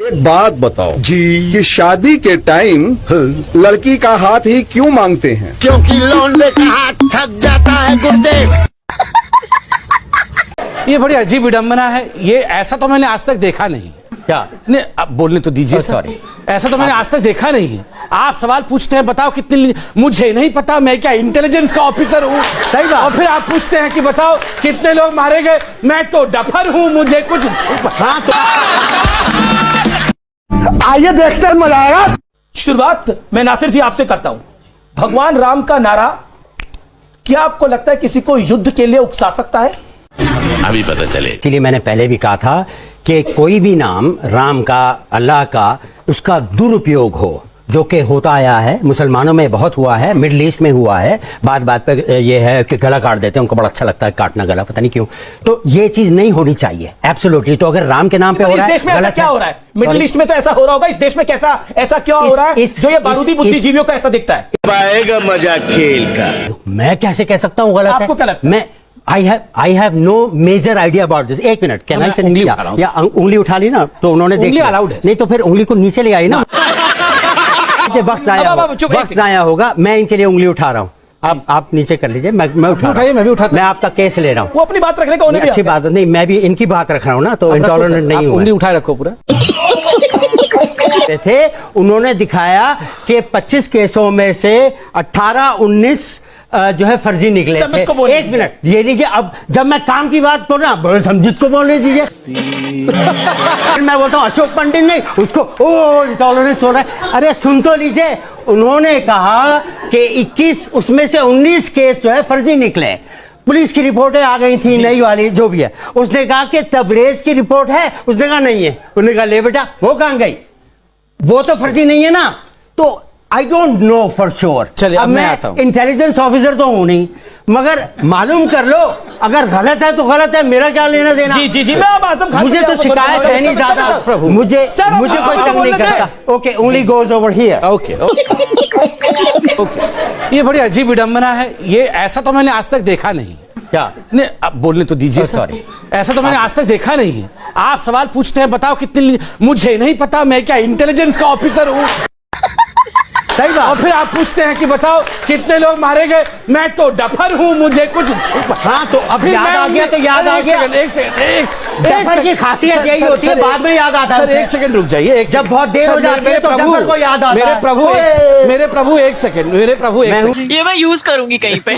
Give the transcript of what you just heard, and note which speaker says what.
Speaker 1: एक बात बताओ जी कि शादी के टाइम लड़की का हाथ ही क्यों मांगते हैं?
Speaker 2: क्योंकि लौंडे का हाथ थक जाता है गुरुदेव।
Speaker 3: ये बड़ी अजीब विडंबना है। ये ऐसा तो मैंने आज तक देखा नहीं।
Speaker 4: क्या
Speaker 3: नहीं, अब बोलने तो दीजिए।
Speaker 4: सॉरी,
Speaker 3: ऐसा तो मैंने आज तक देखा नहीं है। आप सवाल पूछते हैं बताओ कितनी, मुझे नहीं पता, मैं क्या इंटेलिजेंस का ऑफिसर हूँ?
Speaker 4: सही बात।
Speaker 3: और फिर आप पूछते हैं कि बताओ कितने लोग मारे गए, मैं तो डफर हूँ, मुझे कुछ।
Speaker 4: हाँ तो
Speaker 3: आइए देखते हैं, मजा आएगा। शुरुआत मैं नासिर जी आपसे करता हूं। भगवान राम का नारा क्या आपको लगता है किसी को युद्ध के लिए उकसा सकता है?
Speaker 2: अभी पता चले।
Speaker 4: इसलिए मैंने पहले भी कहा था कि कोई भी नाम राम का, अल्लाह का, उसका दुरुपयोग हो, जो कि होता आया है, मुसलमानों में बहुत हुआ है, मिडिल ईस्ट में हुआ है। बात बात पे ये है कि गला काट देते हैं, उनको बड़ा अच्छा लगता है काटना गला, पता नहीं क्यों। तो ये चीज नहीं होनी चाहिए एब्सोल्युटली। तो अगर राम के नाम पे हो रहा है,
Speaker 3: इस देश में ऐसा क्या हो रहा है? मिडिल ईस्ट में तो ऐसा हो रहा होगा, इस देश में कैसा ऐसा क्या हो रहा है जो ये बारूदी बुद्धिजीवियों का ऐसा दिखता है?
Speaker 2: पाएगा मजा खेल का।
Speaker 4: मैं कैसे कह सकता हूँ गलत है?
Speaker 3: आपको क्या लगता है?
Speaker 4: मैं I have no major idea about this। एक मिनट, क्या या उंगली उठा ली ना तो उन्होंने देख लिया। नहीं तो फिर उंगली को नीचे ले आई ना। वक्त आया होगा, मैं इनके लिए उंगली उठा रहा हूँ। आप नीचे कर लीजिए, मैं उठा रहा हूँ। मैं आपका केस ले रहा हूँ।
Speaker 3: वो अपनी बात रखने का
Speaker 4: अच्छी बात नहीं, मैं भी इनकी बात रख रहा हूँ ना, तो इंटॉलरेंट नहीं हूँ।
Speaker 3: उंगली उठाए रखो पूरा।
Speaker 4: थे उन्होंने दिखाया कि 25 केसों में से 18-19 जो है फर्जी निकले थे। एक मिनट ये लीजिए, अब जब मैं काम की बात करूँ ना, बड़े समझित को बोलने दीजिए। मैं बोलता हूँ अशोक पंडित नहीं, उसको ओ इंटॉलरेंस हो रहा है। अरे सुन तो लीजिए, उन्होंने कहा कि 21 उसमें से 19 केस जो है फर्जी निकले। पुलिस की रिपोर्टें आ गई थी नई वाली जो भी है। उसने कहा कि तबरेज की रिपोर्ट है, उसने कहा नहीं है। उन्होंने कहा ले बेटा वो कहाँ गई, वो तो फर्जी नहीं है ना। तो I don't know for sure.
Speaker 3: चलिए अब मैं आता हूं।
Speaker 4: इंटेलिजेंस ऑफिसर तो हूं नहीं, मगर मालूम कर लो, अगर गलत है तो गलत है, मेरा क्या लेना देना।
Speaker 3: जी जी जी, मैं अब आजम खान
Speaker 4: मुझे तो शिकायत है नहीं ज्यादा, मुझे कोई तंग नहीं करता। Okay, only goes over here.
Speaker 3: Okay okay. ये बड़ी अजीब विडंबना है। ये ऐसा तो मैंने आज तक देखा नहीं।
Speaker 4: क्या
Speaker 3: नहीं, अब बोलने तो दीजिए।
Speaker 4: सॉरी,
Speaker 3: ऐसा तो मैंने आज तक देखा नहीं है। आप सवाल पूछते हैं बताओ कितनी, मुझे नहीं पता, मैं क्या इंटेलिजेंस का ऑफिसर हूँ?
Speaker 4: सही बात।
Speaker 3: और फिर आप पूछते हैं कि बताओ कितने लोग मारे गए, मैं तो डफर हूँ, मुझे कुछ।
Speaker 4: हाँ तो अब याद आ गया तो याद आ गया। डफर की खासियत यही होती है, बाद में याद आता है।
Speaker 3: सर एक सेकंड रुक जाइए।
Speaker 4: जब बहुत देर हो जाती है तो डफर को याद आता है।
Speaker 3: मेरे प्रभु एक सेकंड, मेरे प्रभु एक
Speaker 5: ये मैं यूज करूंगी कहीं पे।